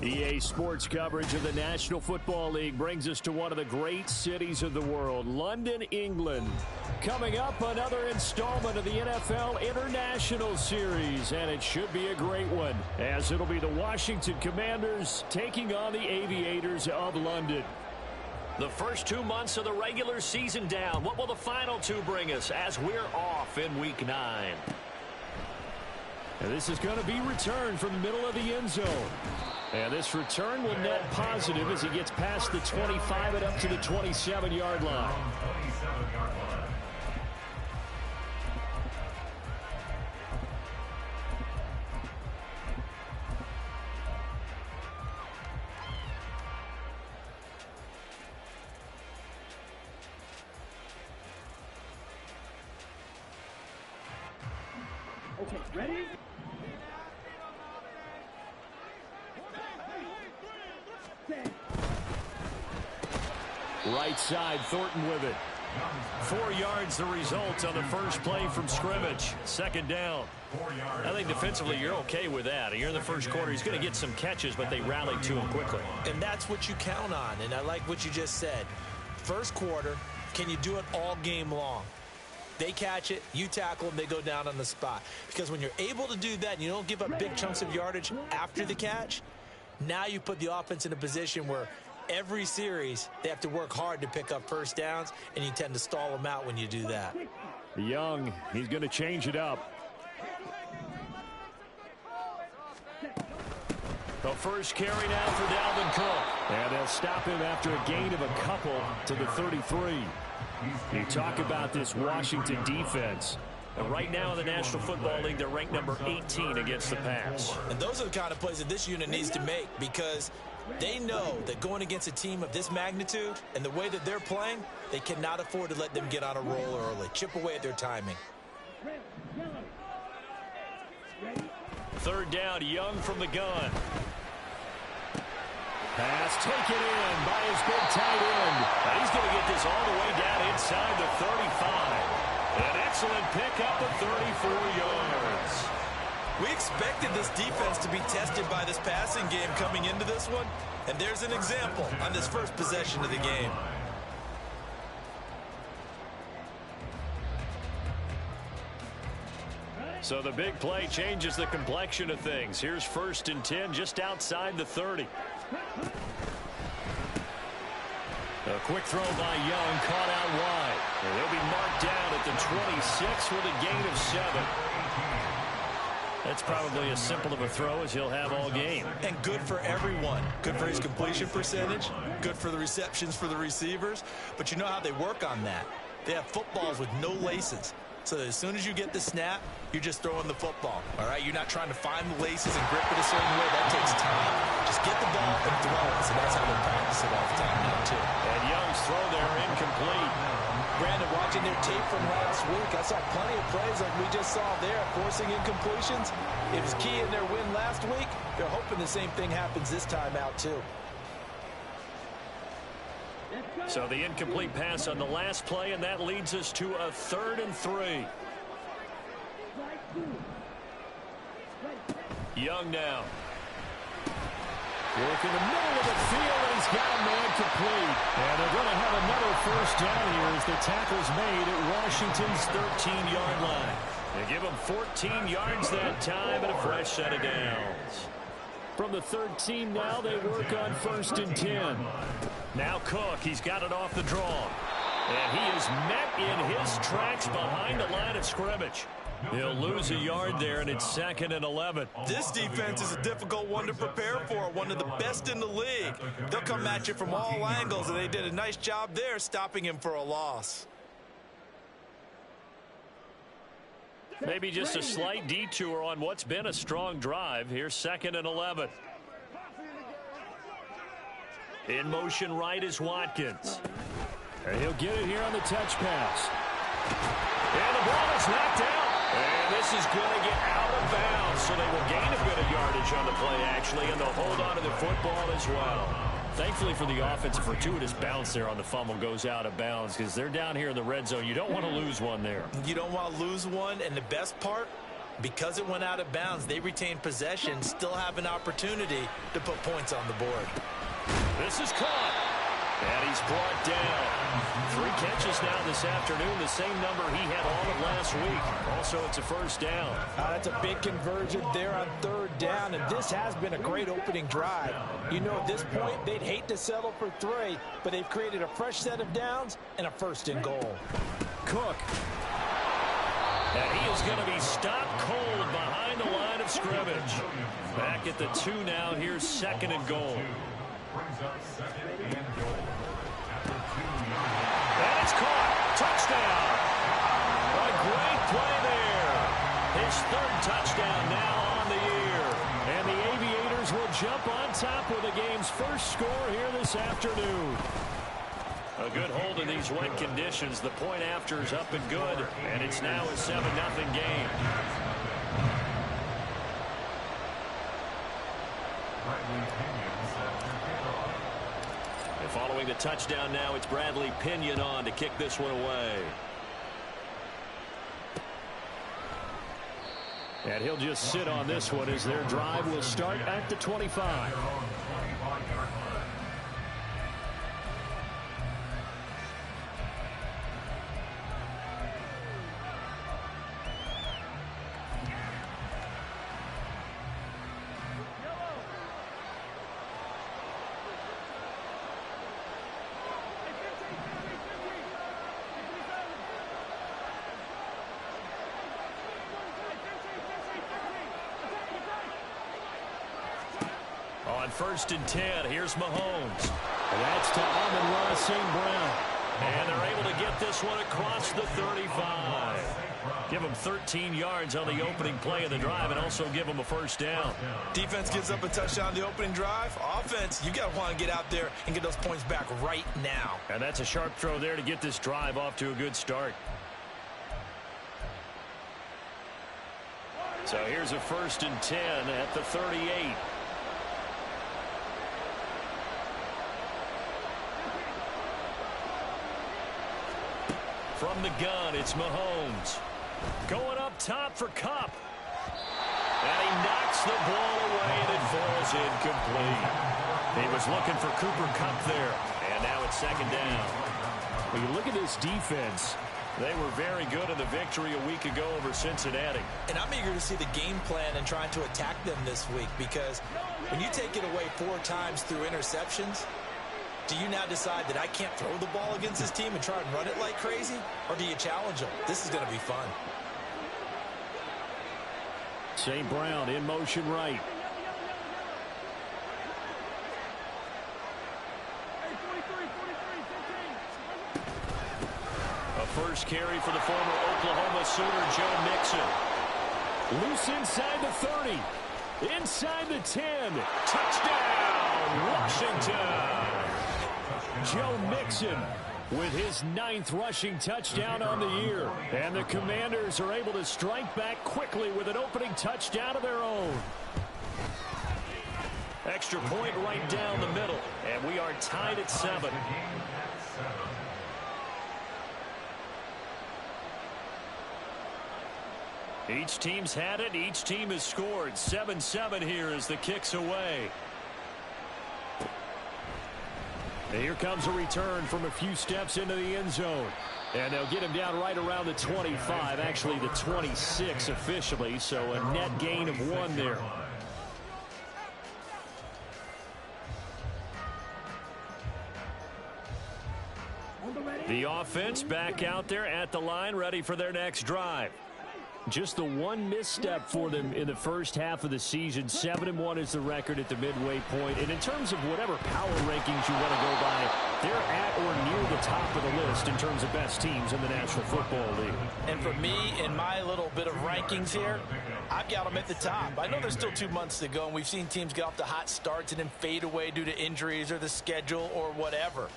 EA Sports coverage of the National Football League brings us to one of the great cities of the world, London, England. Coming up, another installment of the NFL International Series, and it should be a great one, as it'll be the Washington Commanders taking on the Aviators of London. The first 2 months of the regular season down. What will the final two bring us as we're off in Week 9? And this is going to be returned from the middle of the end zone. And this return will net positive as he gets past the 25 and up to the 27-yard line. Okay, ready? Right side, Thornton with it. 4 yards the result on the first play from scrimmage. Second down. I think defensively you're okay with that. You're in the first quarter. He's going to get some catches, but they rallied to him quickly. And that's what you count on, and I like what you just said. First quarter, can you do it all game long? They catch it, you tackle them, they go down on the spot. Because when you're able to do that and you don't give up big chunks of yardage after the catch, now you put the offense in a position where every series they have to work hard to pick up first downs, and you tend to stall them out when you do that. Young, he's going to change it up. The first carry now for Dalvin Cook. And they'll stop him after a gain of a couple to the 33. You talk about this Washington defense. And right now in the National Football League, they're ranked number 18 against the pass. And those are the kind of plays that this unit needs to make, because they know that going against a team of this magnitude and the way that they're playing, they cannot afford to let them get on a roll early. Chip away at their timing. Third down, Young from the gun. Pass taken in by his big tight end. And he's going to get this all the way down inside the 35. An excellent pickup of 34 yards. We expected this defense to be tested by this passing game coming into this one, and there's an example on this first possession of the game. So the big play changes the complexion of things. Here's 1st and 10 just outside the 30. A quick throw by Young, caught out wide. And he'll be marked down at the 26 with a gain of 7. That's probably as simple of a throw as he'll have all game. And good for everyone. Good for his completion percentage. Good for the receptions for the receivers. But you know how they work on that. They have footballs with no laces. So as soon as you get the snap, you're just throwing the football. All right? You're not trying to find the laces and grip it a certain way. That takes time. Just get the ball and throw it. So that's how they practice it all the time now, too. And Young's throw there incomplete. Brandon, watching their tape from last week, I saw plenty of plays like we just saw there, forcing incompletions. It was key in their win last week. They're hoping the same thing happens this time out, too. So the incomplete pass on the last play, and that leads us to a 3rd and 3. Young now. Work in the middle of the field, and he's got a man complete. And they're going to have another first down here as the tackle's made at Washington's 13-yard line. They give him 14 yards that time and a fresh set of downs. From the 13 now, they work on 1st and 10. Now Cook, he's got it off the draw. And he is met in his tracks behind the line of scrimmage. He'll lose a yard there, and it's 2nd and 11. This defense is a difficult one to prepare for, one of the best in the league. They'll come at you from all angles, and they did a nice job there stopping him for a loss. Maybe just a slight detour on what's been a strong drive. Here's 2nd and 11. In motion right is Watkins. And he'll get it here on the touch pass. And the ball is knocked out. And this is going to get out of bounds, so they will gain a bit of yardage on the play, actually, and they'll hold on to the football as well. Thankfully for the offense, a fortuitous bounce there on the fumble goes out of bounds because they're down here in the red zone. You don't want to lose one there. You don't want to lose one, and the best part, because it went out of bounds, they retained possession, still have an opportunity to put points on the board. This is caught. And he's brought down. 3 catches now this afternoon, the same number he had all of last week. Also, it's a first down. That's a big conversion there on 3rd down, and this has been a great opening drive. You know, at this point, they'd hate to settle for 3, but they've created a fresh set of downs and a 1st and goal. Cook. And he is going to be stopped cold behind the line of scrimmage. Back at the 2 now. Here's 2nd and goal. And it's caught. Touchdown. A great play there. His 3rd touchdown now on the year. And the Aviators will jump on top with the game's first score here this afternoon. A good hold in these wet conditions. The point after is up and good. And it's now a 7-0 game. And following the touchdown now, it's Bradley Pinion on to kick this one away. And he'll just sit on this one as their drive will start at the 25. On 1st and 10, here's Mahomes. And that's to Amon-Ra St. Brown. And they're able to get this one across the 35. Give them 13 yards on the opening play of the drive and also give them a first down. Defense gives up a touchdown on the opening drive. Offense, you got to want to get out there and get those points back right now. And that's a sharp throw there to get this drive off to a good start. So here's a 1st and 10 at the 38. From the gun, it's Mahomes. Going up top for Kupp. And he knocks the ball away, and it falls incomplete. He was looking for Cooper Kupp there. And now it's 2nd down. When you look at this defense, they were very good in the victory a week ago over Cincinnati. And I'm eager to see the game plan and trying to attack them this week, because when you take it away 4 times through interceptions, do you now decide that I can't throw the ball against this team and try and run it like crazy? Or do you challenge them? This is going to be fun. St. Brown in motion right. A first carry for the former Oklahoma Sooner, Joe Mixon. Loose inside the 30. Inside the 10. Touchdown, Washington. Joe Mixon with his 9th rushing touchdown on the year. And the Commanders are able to strike back quickly with an opening touchdown of their own. Extra point right down the middle. And we are tied at 7. Each team's had it. Each team has scored. 7-7 here as the kick's away. And here comes a return from a few steps into the end zone. And they'll get him down right around the 25, actually the 26 officially, so a net gain of 1 there. The offense back out there at the line, ready for their next drive. Just the one misstep for them in the first half of the season. 7-1 is the record at the midway point. And in terms of whatever power rankings you want to go by, they're at or near the top of the list in terms of best teams in the National Football League. And for me, in my little bit of rankings here, I've got them at the top. I know there's still 2 months to go, and we've seen teams get off to hot starts and then fade away due to injuries or the schedule or whatever.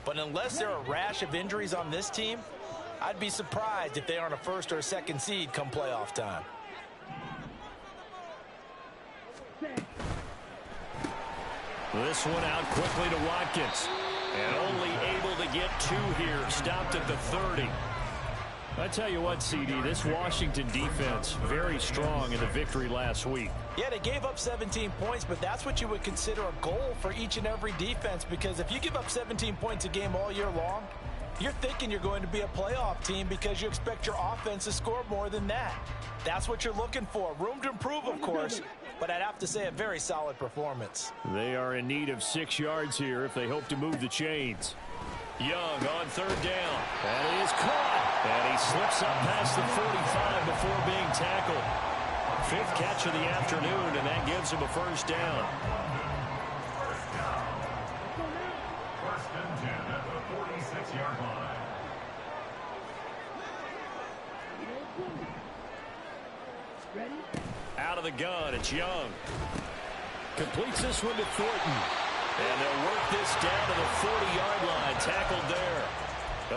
But unless there are a rash of injuries on this team, I'd be surprised if they aren't a first or a second seed come playoff time. This one out quickly to Watkins. And only able to get 2 here. Stopped at the 30. I tell you what, CD, this Washington defense, very strong in the victory last week. Yeah, they gave up 17 points, but that's what you would consider a goal for each and every defense, because if you give up 17 points a game all year long, you're thinking you're going to be a playoff team because you expect your offense to score more than that. That's what you're looking for. Room to improve, of course, but I'd have to say a very solid performance. They are in need of 6 yards here if they hope to move the chains. Young on 3rd down. That is caught. And he slips up past the 45 before being tackled. 5th catch of the afternoon, and that gives him a 1st down. First and 10 at the 46-yard line. Out of the gun, it's Young. Completes this one to Thornton. And they'll work this down to the 40-yard line. Tackled there.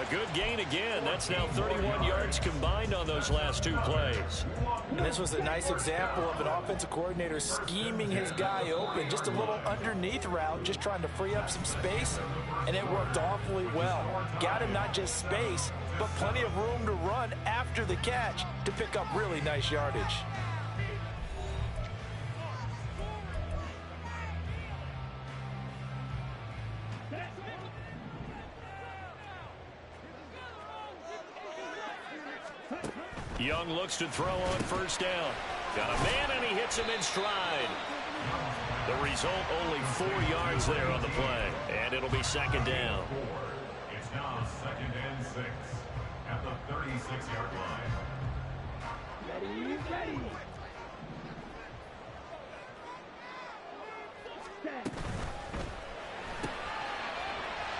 A good gain again. That's now 31 yards combined on those last 2 plays. And this was a nice example of an offensive coordinator scheming his guy open. Just a little underneath route, just trying to free up some space, and it worked awfully well. Got him not just space, but plenty of room to run after the catch to pick up really nice yardage. Young looks to throw on 1st down. Got a man, and he hits him in stride. The result, only 4 yards there on the play. And it'll be 2nd down. It's now 2nd and 6 at the 36-yard line. Ready.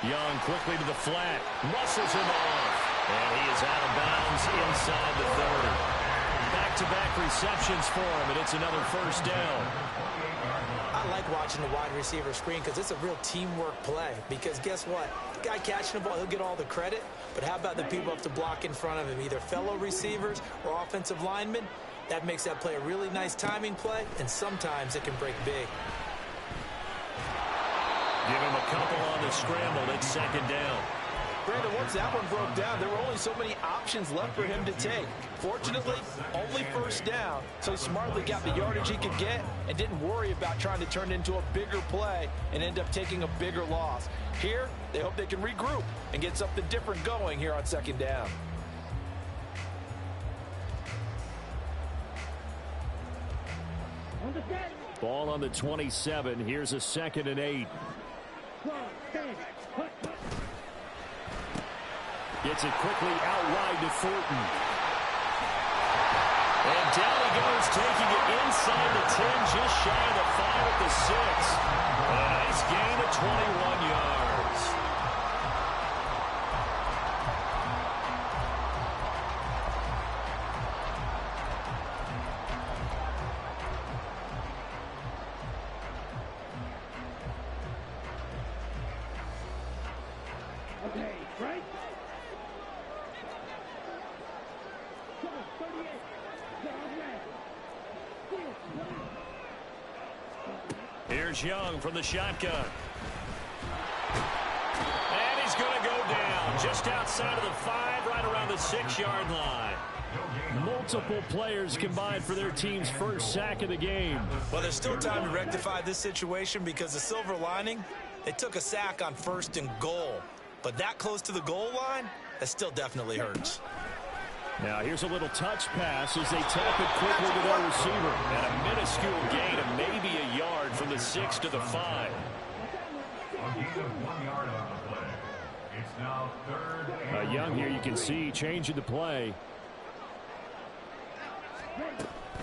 Young quickly to the flat. Muscles him off. And he is out of bounds inside the 30. Back-to-back receptions for him, and it's another 1st down. I like watching the wide receiver screen because it's a real teamwork play. Because guess what? The guy catching the ball, he'll get all the credit. But how about the people up to block in front of him, either fellow receivers or offensive linemen? That makes that play a really nice timing play, and sometimes it can break big. Give him a couple on the scramble. It's 2nd down. Brandon, once that one broke down, there were only so many options left for him to take. Fortunately, only 1st down, so he smartly got the yardage he could get and didn't worry about trying to turn it into a bigger play and end up taking a bigger loss. Here, they hope they can regroup and get something different going here on 2nd down. Ball on the 27. Here's a 2nd and 8. Gets it quickly out wide to Thornton. And down he goes, taking it inside the 10, just shy of the 5 at the 6. A nice gain of 21 yards. Okay, right? Here's Young from the shotgun. And he's going to go down just outside of the 5, right around the 6-yard line. Multiple players combined for their team's 1st sack of the game. Well, there's still time to rectify this situation because the silver lining, they took a sack on 1st and goal. But that close to the goal line, that still definitely hurts. Now here's a little touch pass as they tap it quickly to their receiver. And a minuscule gain of maybe a yard from the 6 to the 5. A gain of 1 yard on the play. It's now 3rd and Young here, you can see changing the play.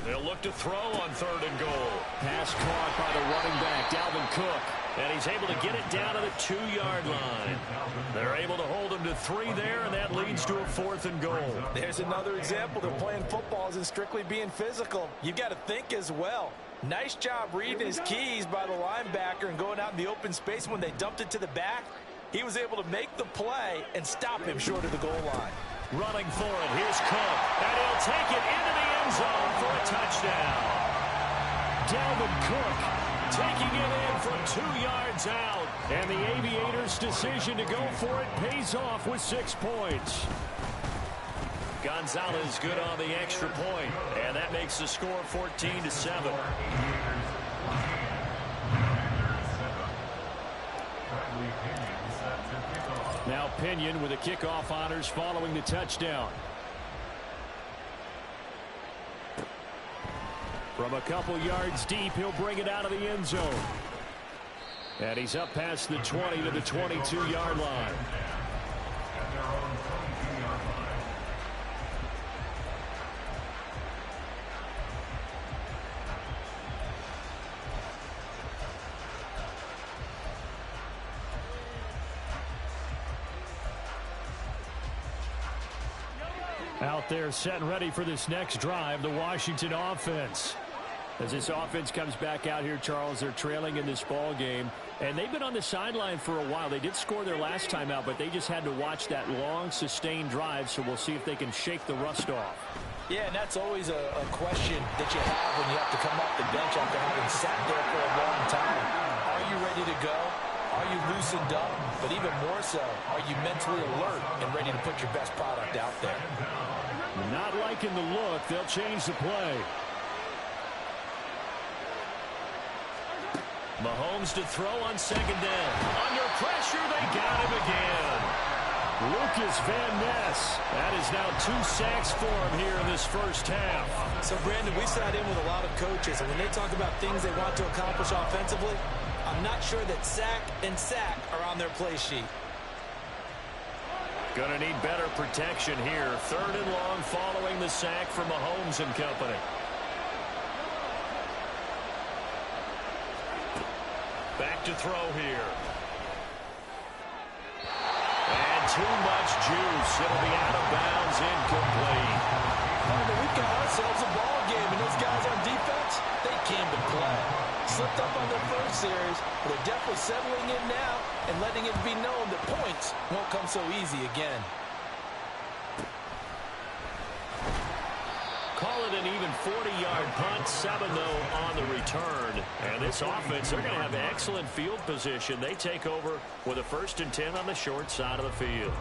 They'll look to throw on 3rd and goal. Pass caught by the running back, Dalvin Cook. And he's able to get it down to the 2-yard line. They're able to hold him to 3 there, and that leads to a 4th and goal. There's another example. They're playing football isn't strictly being physical. You've got to think as well. Nice job reading his keys by the linebacker and going out in the open space. When they dumped it to the back, he was able to make the play and stop him short of the goal line. Running for it. Here's Cook. And he'll take it into the end zone for a touchdown. Dalvin Cook taking it in from 2 yards out. And the Aviators' decision to go for it pays off with 6 points. Gonzalez good on the extra point. And that makes the score 14-7. Now Pinion with the kickoff honors following the touchdown. From a couple yards deep, he'll bring it out of the end zone. And he's up past the 20 to the 22-yard line. Out there set and ready for this next drive, the Washington offense. As this offense comes back out here, Charles, they're trailing in this ball game. And they've been on the sideline for a while. They did score their last time out, but they just had to watch that long, sustained drive. So we'll see if they can shake the rust off. Yeah, and that's always a question that you have when you have to come off the bench after having sat there for a long time. Are you ready to go? Are you loosened up? But even more so, are you mentally alert and ready to put your best product out there? Not liking the look. They'll change the play. Mahomes to throw on 2nd down. Under pressure, they got him again. Lucas Van Ness. That is now 2 sacks for him here in this first half. So, Brandon, we sat in with a lot of coaches, and when they talk about things they want to accomplish offensively, I'm not sure that sack and sack are on their play sheet. Going to need better protection here. 3rd and long following the sack from Mahomes and company. Back to throw here. And too much juice. It'll be out of bounds, incomplete. We got ourselves a ball game, and those guys on defense, they came to play. Slipped up on their first series, but they're definitely settling in now and letting it be known that points won't come so easy again. Call it an even 40-yard punt, 7 though on the return. And this offense, they're going to have excellent field position. They take over with a 1st and 10 on the short side of the field.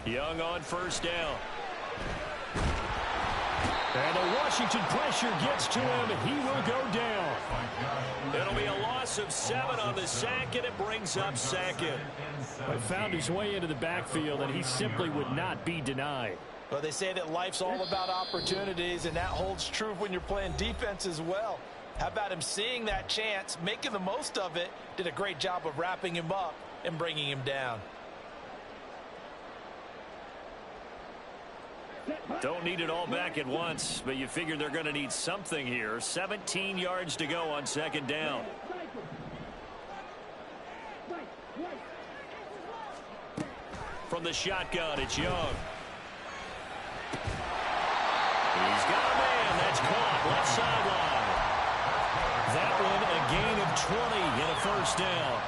Young on 1st down. And the Washington pressure gets to him, and he will go down. It'll be a loss of 7 on the sack, and it brings up 2nd. But found his way into the backfield, and he simply would not be denied. Well, they say that life's all about opportunities, and that holds true when you're playing defense as well. How about him seeing that chance, making the most of it, did a great job of wrapping him up and bringing him down. Don't need it all back at once, but you figure they're going to need something here. 17 yards to go on 2nd down. From the shotgun, it's Young. He's got a man. That's caught. Left sideline. That one, a gain of 20 in a 1st down.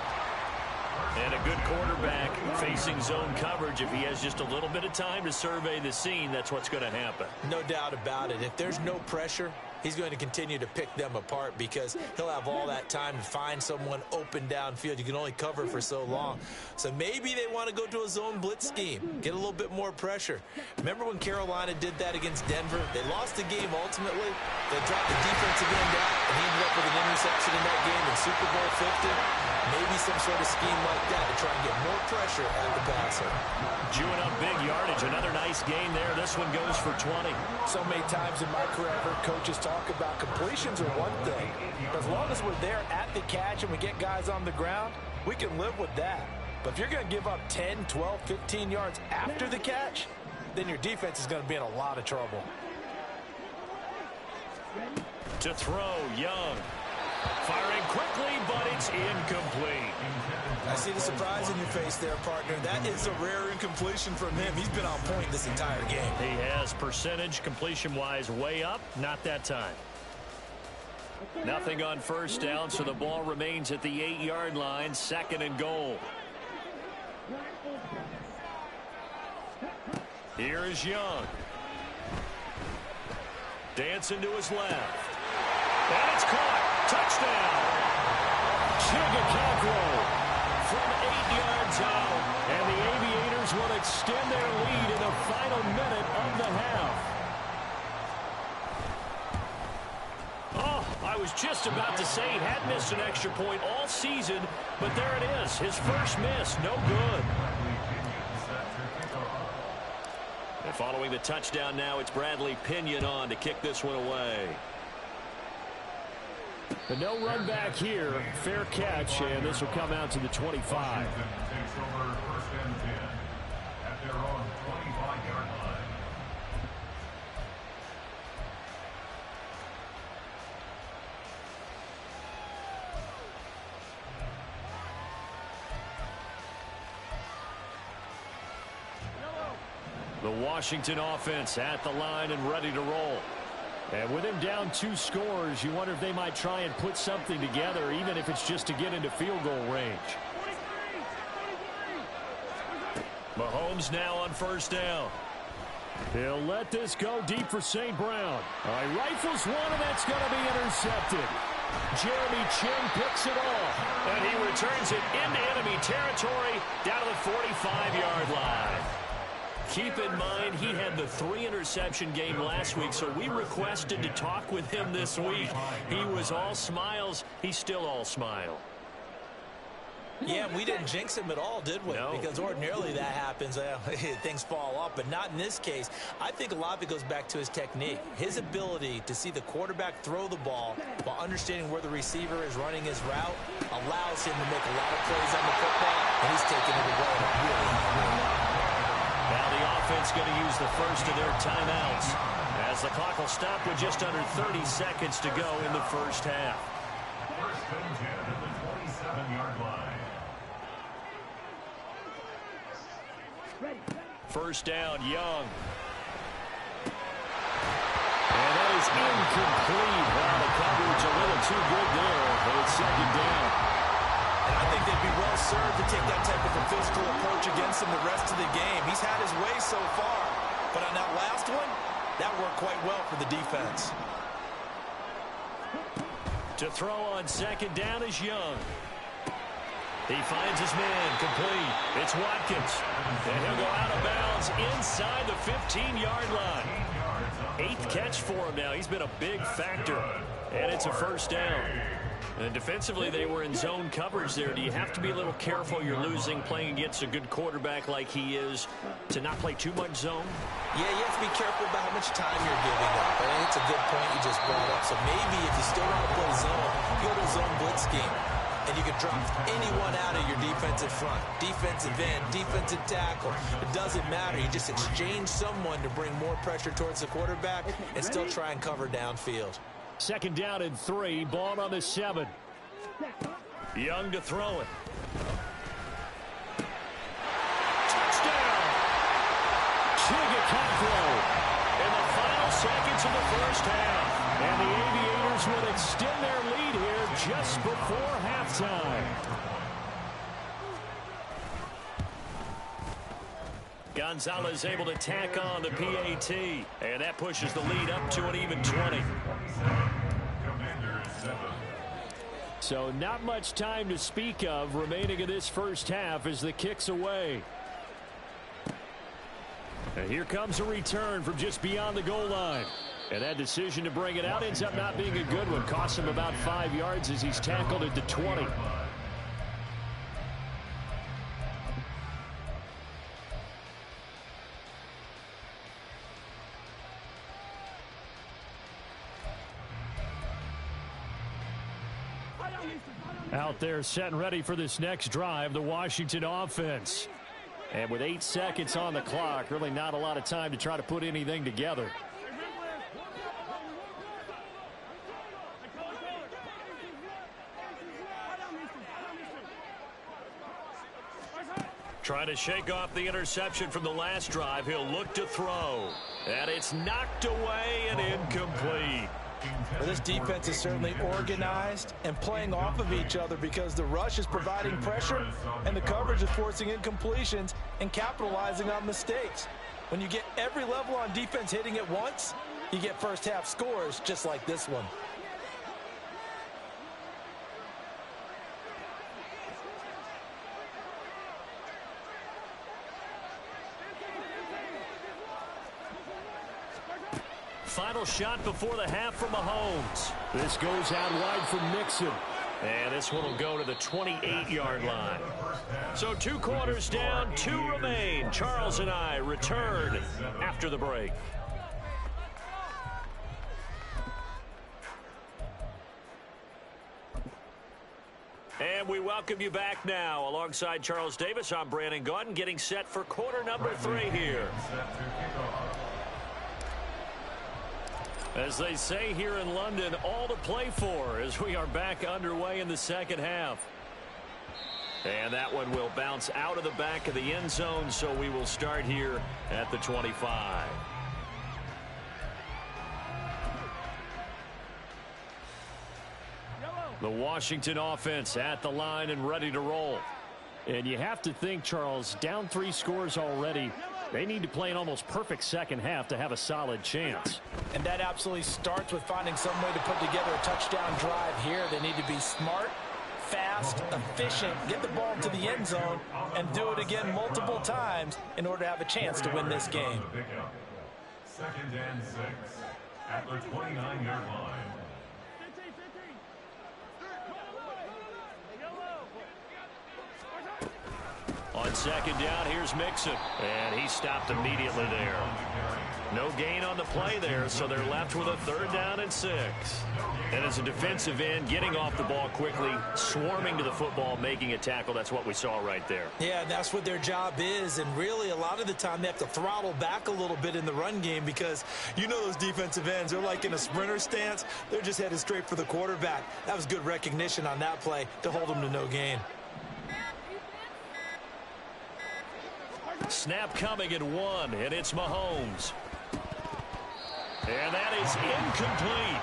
And a good quarterback facing zone coverage. If he has just a little bit of time to survey the scene, that's what's going to happen. No doubt about it. If there's no pressure, he's going to continue to pick them apart because he'll have all that time to find someone open downfield. You can only cover for so long. So maybe they want to go to a zone blitz scheme, get a little bit more pressure. Remember when Carolina did that against Denver? They lost the game ultimately. They dropped the defensive end out, and he ended up with an interception in that game in Super Bowl 50. Maybe some sort of scheme like that to try and get more pressure at the passer. Chewing up big yardage. Another nice gain there. This one goes for 20. So many times in my career, I've heard coaches talk about completions are one thing. As long as we're there at the catch and we get guys on the ground, we can live with that. But if you're going to give up 10, 12, 15 yards after the catch, then your defense is going to be in a lot of trouble. To throw, Young. Firing quickly, but it's incomplete. I see the surprise in your face there, partner. That is a rare incompletion from him. He's been on point this entire game. He has percentage completion-wise way up. Not that time. Nothing on first down, so the ball remains at the 8-yard line. 2nd and goal. Here is Young. Dancing to his left. And it's caught. Touchdown. Chigakakro from 8 yards out. And the Aviators will extend their lead in the final minute of the half. Oh, I was just about to say he had missed an extra point all season, but there it is. His first miss, no good. And following the touchdown now, it's Bradley Pinion on to kick this one away. But no run back here. Fair catch, and this will come out to the 25. Washington takes over 1st and 10 at their own 25-yard line. The Washington offense at the line and ready to roll. And with him down 2 scores, you wonder if they might try and put something together, even if it's just to get into field goal range. Mahomes now on first down. He'll let this go deep for St. Brown. Rifles one, and that's going to be intercepted. Jeremy Chin picks it off. And he returns it into enemy territory down to the 45-yard line. Keep in mind, he had the 3-interception game last week, so we requested to talk with him this week. He was all smiles. He's still all smile. Yeah, we didn't jinx him at all, did we? No. Because ordinarily that happens. Things fall off, but not in this case. I think a lot of it goes back to his technique. His ability to see the quarterback throw the ball while understanding where the receiver is running his route allows him to make a lot of plays on the football, and he's taking it away in a really high way. Now the offense going to use the first of their timeouts as the clock will stop with just under 30 seconds to go in the first half. 1st and 10 at the 27-yard line. First down, Young. And that is incomplete. Wow, the coverage a little too good there, but it's 2nd down. And I think they'd be well served to take that type of a physical approach against him the rest of the game. He's had his way so far, but on that last one, that worked quite well for the defense. To throw on 2nd down is Young. He finds his man complete. It's Watkins. And he'll go out of bounds inside the 15-yard line. 8th catch for him now. He's been a big factor. And it's a first down. And defensively, they were in zone coverage there. Do you have to be a little careful? You're losing, playing against a good quarterback like he is, to not play too much zone? Yeah, you have to be careful about how much time you're giving up. I think it's a good point you just brought up. So maybe if you still want to play zone, go to a zone blitz scheme. And you can drop anyone out of your defensive front. Defensive end, defensive tackle. It doesn't matter. You just exchange someone to bring more pressure towards the quarterback and still try and cover downfield. 2nd down and 3. Ball on the 7. Young to throw it. Touchdown! Chigakakro in the final seconds of the first half. And the Aviators will extend their lead here just before halftime. Gonzalez able to tack on the PAT. And that pushes the lead up to an even 20. So not much time to speak of remaining in this first half as the kick's away. And here comes a return from just beyond the goal line. And that decision to bring it out ends up not being a good one. Costs him about 5 yards as he's tackled at the 20. Out there set and ready for this next drive, the Washington offense. And with 8 seconds on the clock, really not a lot of time to try to put anything together. Trying to shake off the interception from the last drive. He'll look to throw. And it's knocked away and incomplete. Well, this defense is certainly organized and playing off of each other because the rush is providing pressure and the coverage is forcing incompletions and capitalizing on mistakes. When you get every level on defense hitting at once, you get first half scores just like this one. Final shot before the half from Mahomes. This goes out wide for Mixon. And this one will go to the 28-yard line. So 2 quarters down, 2 remain. Charles and I return after the break. And we welcome you back now. Alongside Charles Davis, I'm Brandon Gaudin, getting set for quarter number 3 here. As they say here in London, all to play for as we are back underway in the second half. And that one will bounce out of the back of the end zone, so we will start here at the 25. The Washington offense at the line and ready to roll. And you have to think, Charles, down 3 scores already. They need to play an almost perfect second half to have a solid chance. And that absolutely starts with finding some way to put together a touchdown drive here. They need to be smart, fast, efficient, get the ball to the end zone, and do it again multiple times in order to have a chance to win this game. 2nd and 6 at the 29-yard line. On second down, here's Mixon. And he stopped immediately there. No gain on the play there, so they're left with a 3rd down and 6. And as a defensive end, getting off the ball quickly, swarming to the football, making a tackle, that's what we saw right there. Yeah, and that's what their job is. And really, a lot of the time, they have to throttle back a little bit in the run game because you know those defensive ends, they're like in a sprinter stance. They're just headed straight for the quarterback. That was good recognition on that play to hold them to no gain. Snap coming at 1, and it's Mahomes. And that is incomplete.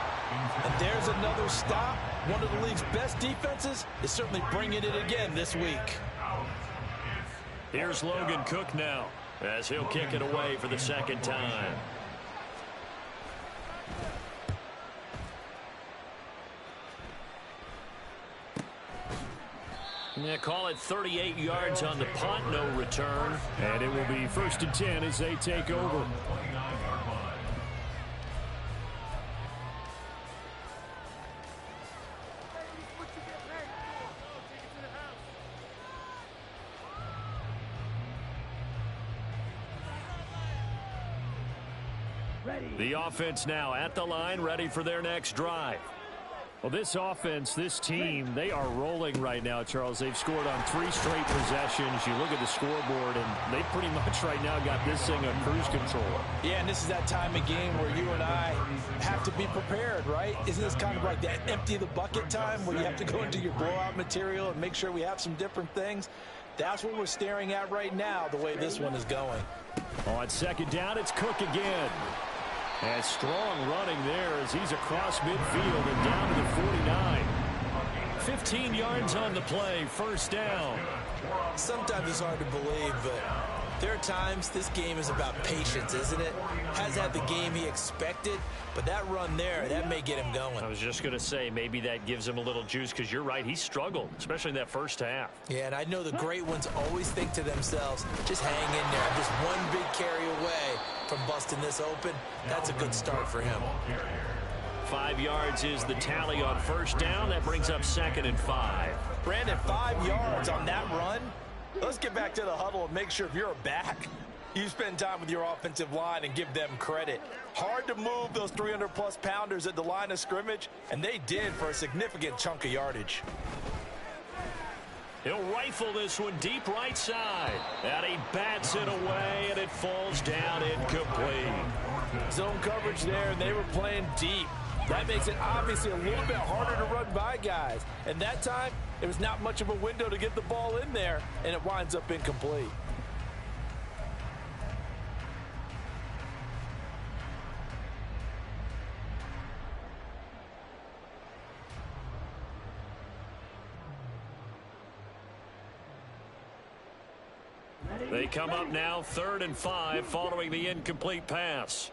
And there's another stop. One of the league's best defenses is certainly bringing it again this week. Here's Logan Cook now as he'll kick it away for the 2nd time. Yeah, call it 38 yards on the punt, no return. And it will be 1st and 10 as they take over. The offense now at the line, ready for their next drive. Well, this offense, this team, they are rolling right now, Charles. They've scored on 3 straight possessions. You look at the scoreboard, and they pretty much right now got this thing on cruise control. Yeah, and this is that time of game where you and I have to be prepared, right? Isn't this kind of like that empty the bucket time where you have to go into your blowout material and make sure we have some different things? That's what we're staring at right now, the way this one is going. On second down, it's Cook again. And strong running there as he's across midfield and down to the 49. 15 yards on the play, first down. Sometimes it's hard to believe, but There are times this game is about patience, isn't it? Hasn't had the game he expected, but that run there, that may get him going. I was just going to say, maybe that gives him a little juice, because you're right, he struggled, especially in that first half. Yeah, and I know the great ones always think to themselves, just hang in there. I'm just one big carry away from busting this open. That's a good start for him. 5 yards is the tally on first down. That brings up 2nd and 5. Brandon, 5 yards on that run. Let's get back to the huddle and make sure if you're a back, you spend time with your offensive line and give them credit. Hard to move those 300-plus pounders at the line of scrimmage, and they did for a significant chunk of yardage. He'll rifle this one deep right side. And he bats it away, and it falls down incomplete. Zone coverage there, and they were playing deep. That makes it obviously a little bit harder to run by guys. And that time, it was not much of a window to get the ball in there, and it winds up incomplete. They come up now 3rd and 5 following the incomplete pass.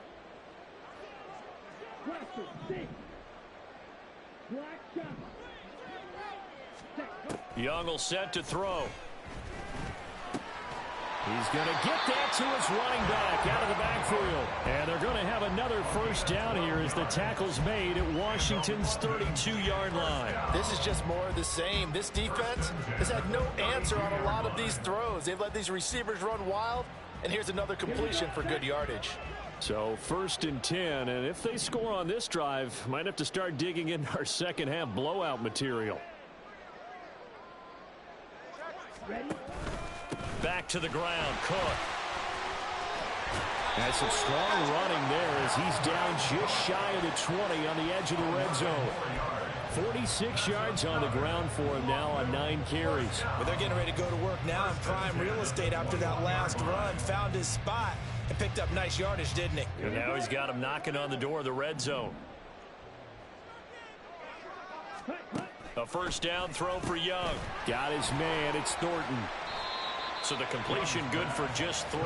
Young will set to throw. He's going to get that to his running back out of the backfield. And they're going to have another first down here as the tackle's made at Washington's 32-yard line. This is just more of the same. This defense has had no answer on a lot of these throws. They've let these receivers run wild, and here's another completion for good yardage. So 1st and 10, and if they score on this drive, might have to start digging in our second half blowout material. Back to the ground, Cook. That's some strong running there as he's down just shy of the 20 on the edge of the red zone. 46 yards on the ground for him now on 9 carries. Well, they're getting ready to go to work now in prime real estate after that last run. Found his spot and picked up nice yardage, didn't he? And now he's got him knocking on the door of the red zone. A first down throw for Young. Got his man. It's Thornton. So the completion good for just 3.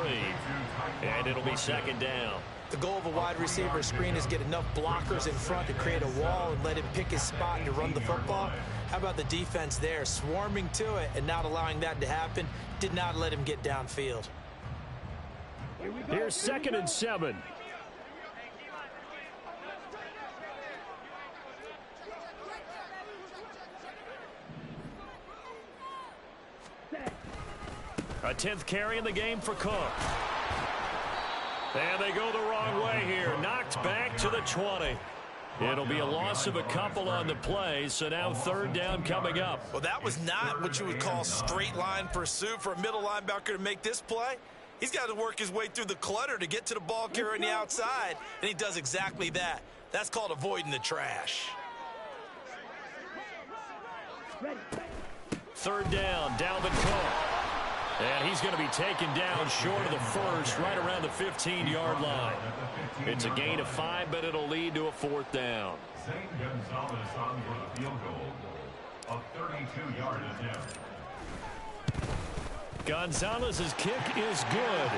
And it'll be 2nd down. The goal of a wide receiver screen is get enough blockers in front to create a wall and let him pick his spot to run the football. How about the defense there, swarming to it and not allowing that to happen? Did not let him get downfield. Here's 2nd and 7. A 10th carry in the game for Cook. And they go the wrong way here. Knocked back to the 20. It'll be a loss of a couple on the play, so now 3rd down coming up. Well, that was not what you would call straight line pursuit for a middle linebacker to make this play. He's got to work his way through the clutter to get to the ball carrier on the outside, and he does exactly that. That's called avoiding the trash. 3rd down, Dalvin Cook. And he's going to be taken down short of the first, right around the 15-yard line. It's a gain of 5, but it'll lead to a 4th down. St. Gonzalez on for the field goal. A 32-yard attempt. Gonzalez's kick is good.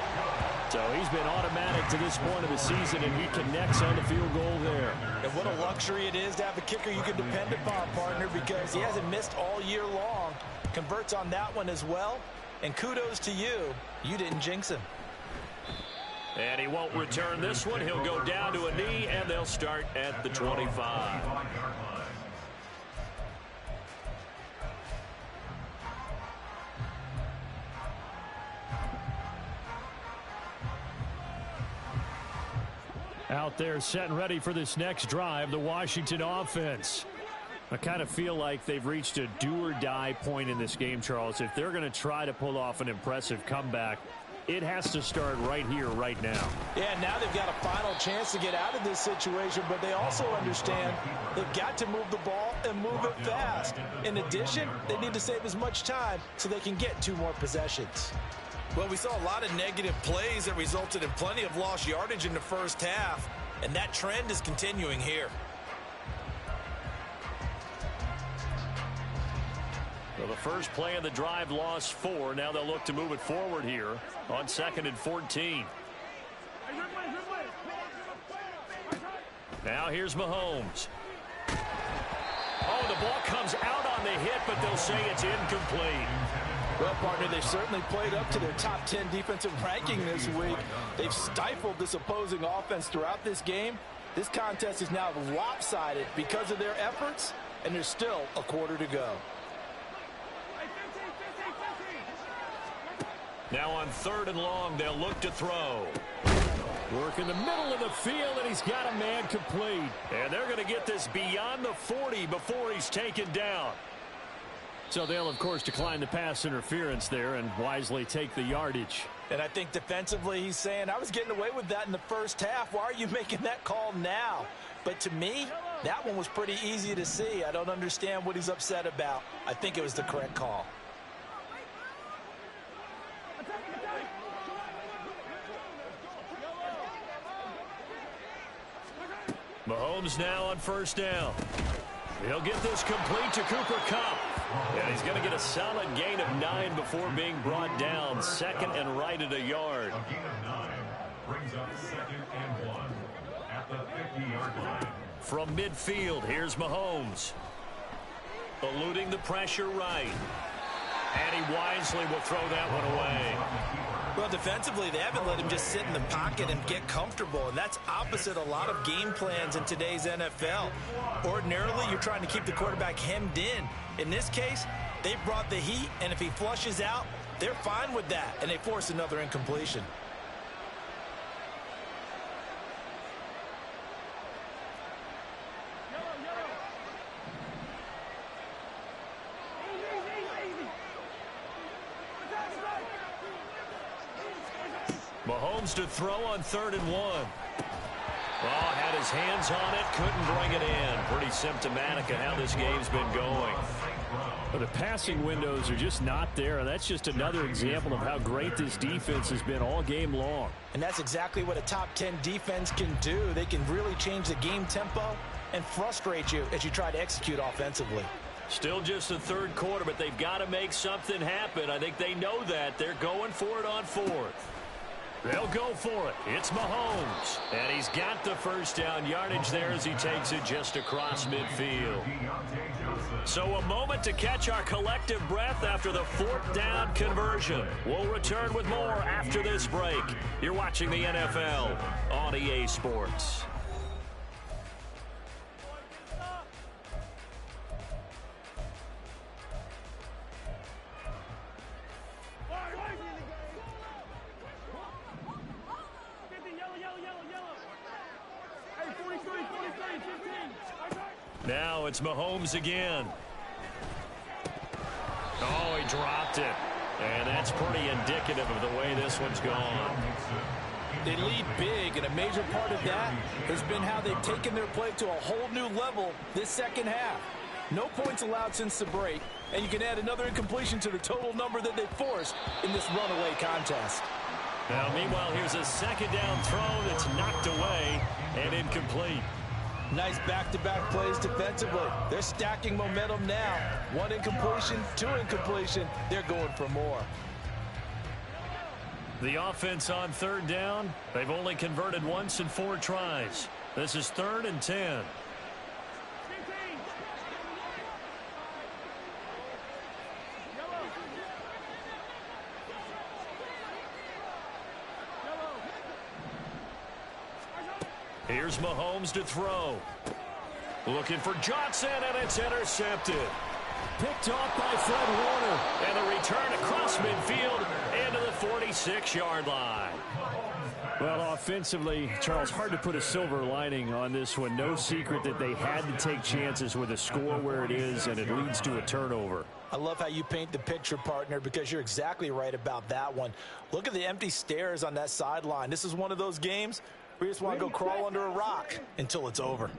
So he's been automatic to this point of the season, and he connects on the field goal there. And what a luxury it is to have a kicker you can depend upon, partner, because he hasn't missed all year long. Converts on that one as well. And kudos to you. You didn't jinx him. And he won't return this one. He'll go down to a knee, and they'll start at the 25. Out there set and ready for this next drive, the Washington offense. I kind of feel like they've reached a do-or-die point in this game, Charles. If they're going to try to pull off an impressive comeback, it has to start right here, right now. Yeah, now they've got a final chance to get out of this situation, but they also understand they've got to move the ball and move it fast. In addition, they need to save as much time so they can get 2 more possessions. Well, we saw a lot of negative plays that resulted in plenty of lost yardage in the first half, and that trend is continuing here. Well, the first play of the drive lost 4. Now they'll look to move it forward here on 2nd and 14. Now here's Mahomes. Oh, the ball comes out on the hit, but they'll say it's incomplete. Well, partner, they've certainly played up to their top 10 defensive ranking this week. They've stifled this opposing offense throughout this game. This contest is now lopsided because of their efforts, and there's still a quarter to go. Now on 3rd and long, they'll look to throw. Work in the middle of the field, and he's got a man complete. And they're going to get this beyond the 40 before he's taken down. So they'll, of course, decline the pass interference there and wisely take the yardage. And I think defensively he's saying, I was getting away with that in the first half. Why are you making that call now? But to me, that one was pretty easy to see. I don't understand what he's upset about. I think it was the correct call. Mahomes now on 1st down. He'll get this complete to Cooper Kupp. And he's going to get a solid gain of 9 before being brought down. 2nd and right at a yard. A gain of 9 brings up 2nd and 1 at the 50-yard line. From midfield, here's Mahomes. Eluding the pressure right. And he wisely will throw that one away. Well, defensively, they haven't let him just sit in the pocket and get comfortable, and that's opposite a lot of game plans in today's NFL. Ordinarily, you're trying to keep the quarterback hemmed in. In this case, they brought the heat, and if he flushes out, they're fine with that, and they force another incompletion. Mahomes to throw on 3rd and 1. Oh, had his hands on it, couldn't bring it in. Pretty symptomatic of how this game's been going. Well, the passing windows are just not there, and that's just another example of how great this defense has been all game long. And that's exactly what a top 10 defense can do. They can really change the game tempo and frustrate you as you try to execute offensively. Still just the 3rd quarter, but they've got to make something happen. I think they know that. They're going for it on 4th. They'll go for it. It's Mahomes. And he's got the 1st down yardage there as he takes it just across midfield. So a moment to catch our collective breath after the 4th down conversion. We'll return with more after this break. You're watching the NFL on EA Sports. Now it's Mahomes again. Oh, he dropped it. And that's pretty indicative of the way this one's gone. They lead big, and a major part of that has been how they've taken their play to a whole new level this second half. No points allowed since the break, and you can add another incompletion to the total number that they forced in this runaway contest. Now, meanwhile, here's a 2nd down throw that's knocked away and incomplete. Nice back-to-back plays defensively. They're stacking momentum now. 1 incompletion, 2 incompletion. They're going for more. The offense on 3rd down, they've only converted once in 4 tries. This is 3rd and 10. Here's Mahomes to throw. Looking for Johnson, and it's intercepted. Picked off by Fred Warner. And the return across midfield into the 46-yard line. Well, offensively, Charles, hard to put a silver lining on this one. No secret that they had to take chances with a score where it is, and it leads to a turnover. I love how you paint the picture, partner, because you're exactly right about that one. Look at the empty stares on that sideline. This is one of those games where you just want to go crawl under a rock until it's over.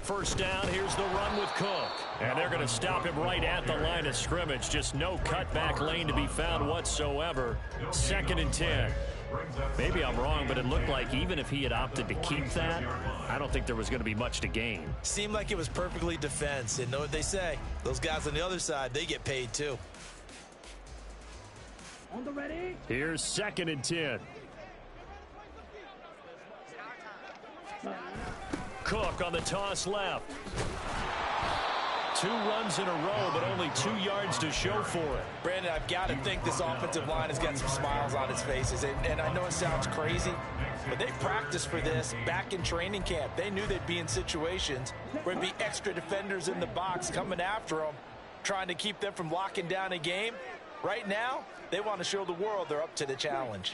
1st down, here's the run with Cook. And they're going to stop him right at the line of scrimmage. Just no cutback lane to be found whatsoever. 2nd and 10. Maybe I'm wrong, but it looked like even if he had opted to keep that, I don't think there was going to be much to gain. Seemed like it was perfectly defense. And know what they say? Those guys on the other side, they get paid too. Here's 2nd and 10. Cook on the toss left. 2 runs in a row, but only 2 yards to show for it. Brandon, I've got to think this offensive line has got some smiles on its faces. And I know it sounds crazy, but they practiced for this back in training camp. They knew they'd be in situations where there'd be extra defenders in the box coming after them, trying to keep them from locking down a game. Right now, they want to show the world they're up to the challenge.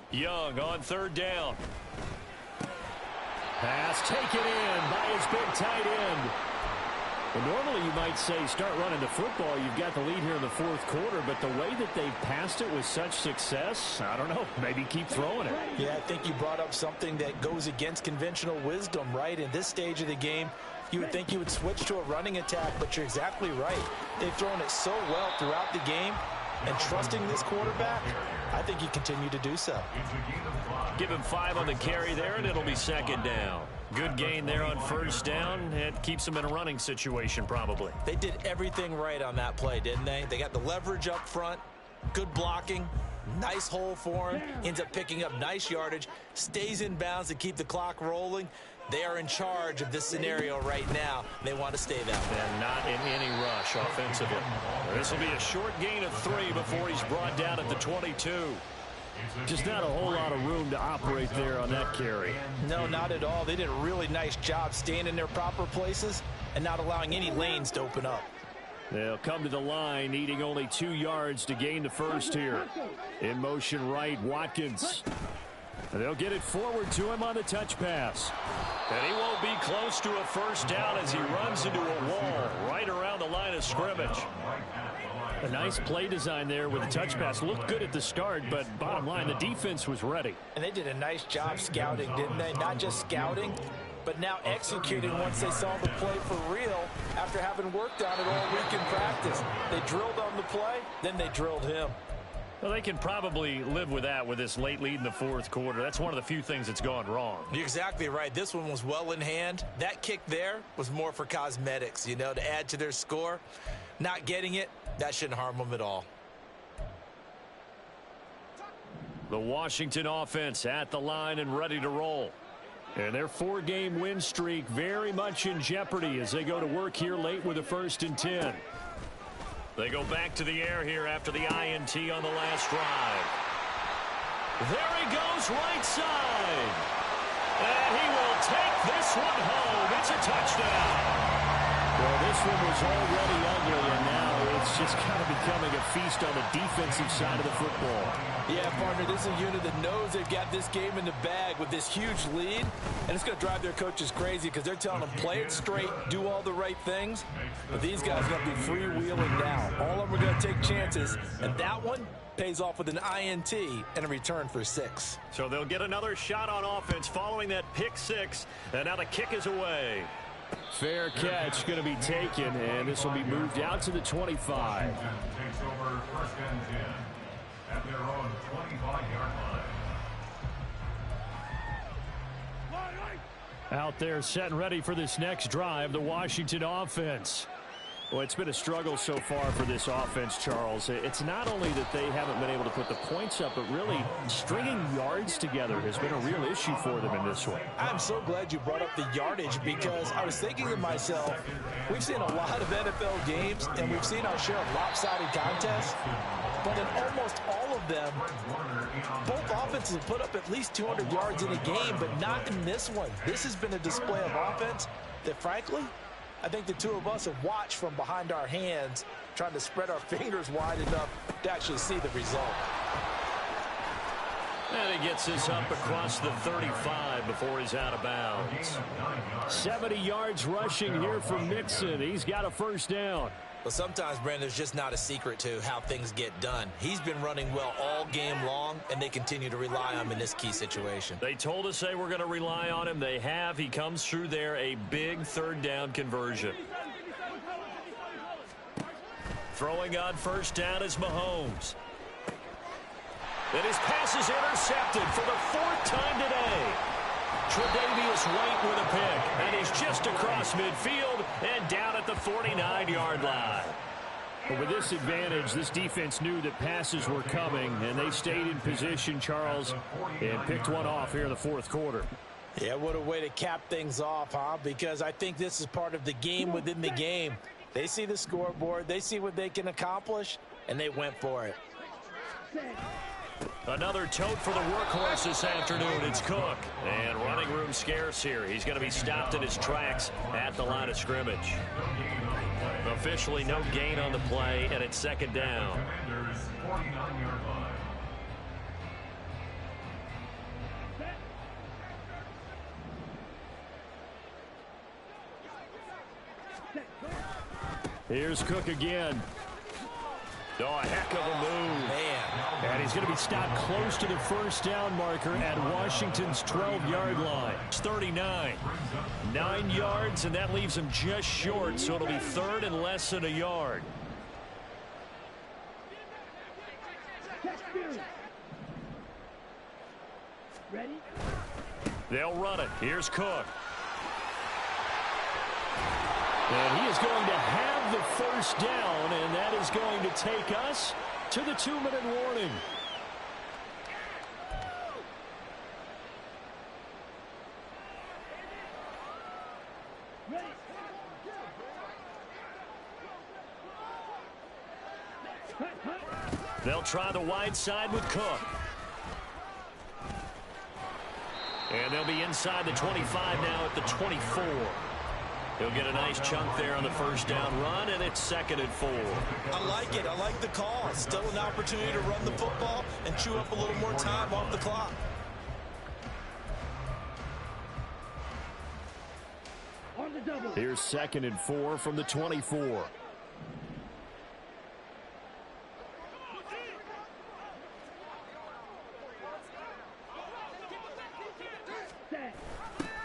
Young on 3rd down. Pass taken in by his big tight end. Well, normally you might say start running the football. You've got the lead here in the 4th quarter, but the way that they've passed it with such success, I don't know, maybe keep throwing it. Yeah, I think you brought up something that goes against conventional wisdom, right? In this stage of the game, you would think you would switch to a running attack, but you're exactly right. They've thrown it so well throughout the game, and trusting this quarterback, I think you continue to do so. Give him 5 on the carry there, and it'll be 2nd down. Good gain there on 1st down. It keeps them in a running situation, probably. They did everything right on that play, didn't they? They got the leverage up front, good blocking, nice hole for him, ends up picking up nice yardage, stays in bounds to keep the clock rolling. They are in charge of this scenario right now. They want to stay that way. And not in any rush offensively. This will be a short gain of 3 before he's brought down at the 22. Just not a whole lot of room to operate there on that carry. No, not at all. They did a really nice job staying in their proper places and not allowing any lanes to open up. They'll come to the line, needing only 2 yards to gain the first here. In motion right, Watkins. They'll get it forward to him on the touch pass. And he won't be close to a 1st down as he runs into a wall right around the line of scrimmage. A nice play design there with the touch pass. Looked good at the start, but bottom line, the defense was ready. And they did a nice job scouting, didn't they? Not just scouting, but now executing once they saw the play for real after having worked on it all week in practice. They drilled on the play, then they drilled him. Well, they can probably live with that with this late lead in the 4th quarter. That's one of the few things that's gone wrong. You're exactly right. This one was well in hand. That kick there was more for cosmetics, you know, to add to their score. Not getting it, that shouldn't harm them at all. The Washington offense at the line and ready to roll. And their 4-game win streak very much in jeopardy as they go to work here late with a 1st and 10. They go back to the air here after the INT on the last drive. There he goes right side. And he will take this one home. It's a touchdown. Well, this one was already ugly, and now it's just kind of becoming a feast on the defensive side of the football. Yeah, partner, this is a unit that knows they've got this game in the bag with this huge lead, and it's going to drive their coaches crazy because they're telling them play it straight, do all the right things, but these guys are going to be freewheeling now. All of them are going to take chances, and that one pays off with an INT and a return for 6. So they'll get another shot on offense following that pick 6, and now the kick is away. Fair catch going to be taken, and this will be moved out to the 25. Takes over 1st and 10 at their own 25-yard line. Out there set and ready for this next drive, the Washington offense. Well, it's been a struggle so far for this offense, Charles. It's not only that they haven't been able to put the points up, but really stringing yards together has been a real issue for them in this one. I'm so glad you brought up the yardage because I was thinking to myself, we've seen a lot of NFL games and we've seen our share of lopsided contests, but in almost all of them, both offenses have put up at least 200 yards in a game, but not in this one. This has been a display of offense that, frankly, I think the two of us have watched from behind our hands, trying to spread our fingers wide enough to actually see the result. And he gets this up across the 35 before he's out of bounds. 70 yards rushing here from Mixon. He's got a 1st down. Well, sometimes, Brandon, there's just not a secret to how things get done. He's been running well all game long, and they continue to rely on him in this key situation. They told us they were going to rely on him. They have. He comes through there, a big 3rd down conversion. Throwing on 1st down is Mahomes. And his pass is intercepted for the 4th time today. Tre'Davious White with a pick, and he's just across midfield and down at the 49-yard line. But with this advantage, this defense knew that passes were coming, and they stayed in position, Charles, and picked one off here in the 4th quarter. Yeah, what a way to cap things off, huh? Because I think this is part of the game within the game. They see the scoreboard, they see what they can accomplish, and they went for it. Another tote for the workhorse this afternoon. It's Cook. And running room scarce here. He's going to be stopped in his tracks at the line of scrimmage. Officially no gain on the play, and it's 2nd down. Commanders 49-yard line. Here's Cook again. Oh, a heck of a move. Man. And he's going to be stopped close to the 1st down marker at Washington's 12-yard line. It's 39. 9 yards, and that leaves him just short, so it'll be 3rd and less than a yard. Ready? They'll run it. Here's Cook. And he is going to have the 1st down, and that is going to take us to the 2-minute warning. They'll try the wide side with Cook. And they'll be inside the 25 now at the 24. He'll get a nice chunk there on the 1st down run, and it's 2nd and 4. I like it. I like the call. Still an opportunity to run the football and chew up a little more time off the clock. On the double. Here's 2nd and 4 from the 24.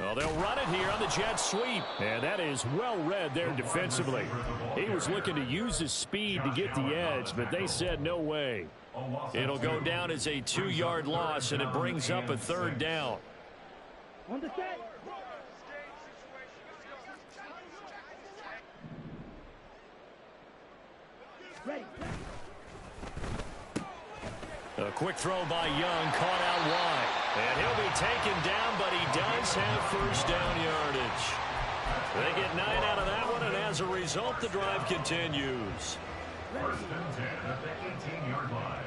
Well, they'll run it here on the jet sweep. And that is well read there defensively. He was looking to use his speed to get the edge, but they said no way. It'll go down as a 2-yard loss, and it brings up a 3rd down. On the set. Ready. A quick throw by Young, caught out wide. And he'll be taken down, but he does have 1st down yardage. They get 9 out of that one, and as a result, the drive continues. 1st and 10 at the 18-yard line.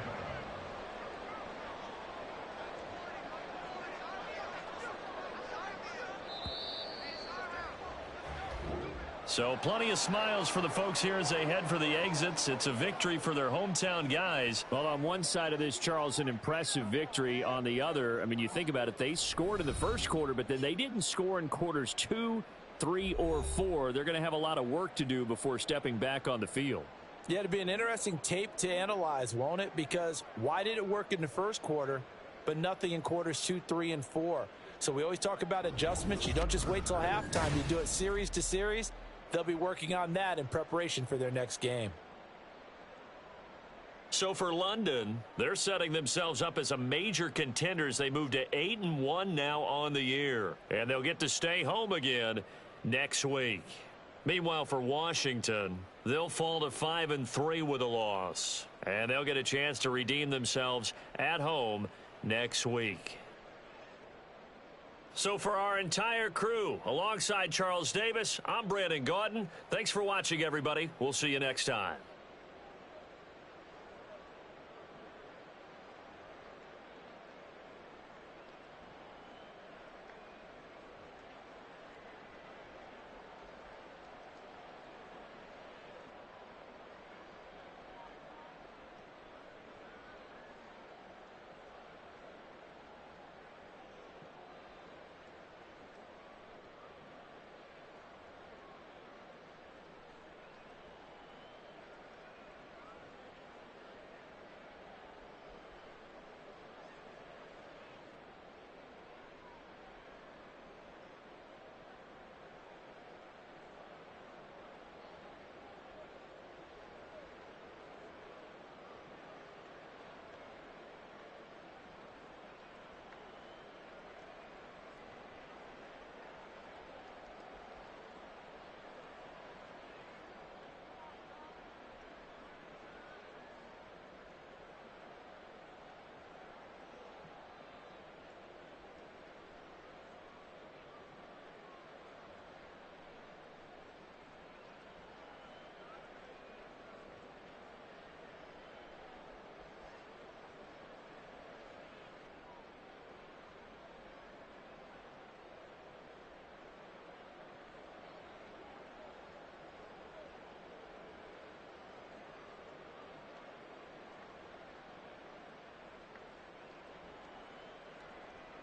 So plenty of smiles for the folks here as they head for the exits. It's a victory for their hometown guys. Well, on one side of this, Charles, an impressive victory. On the other, I mean, you think about it, they scored in the 1st quarter, but then they didn't score in quarters 2, 3, or 4. They're going to have a lot of work to do before stepping back on the field. Yeah, it'll be an interesting tape to analyze, won't it? Because why did it work in the 1st quarter, but nothing in quarters 2, 3, and 4? So we always talk about adjustments. You don't just wait till halftime. You do it series to series. They'll be working on that in preparation for their next game. So for London, they're setting themselves up as a major contender as they move to 8-1 now on the year. And they'll get to stay home again next week. Meanwhile, for Washington, they'll fall to 5-3 with a loss. And they'll get a chance to redeem themselves at home next week. So for our entire crew, alongside Charles Davis, I'm Brandon Gaudin. Thanks for watching, everybody. We'll see you next time.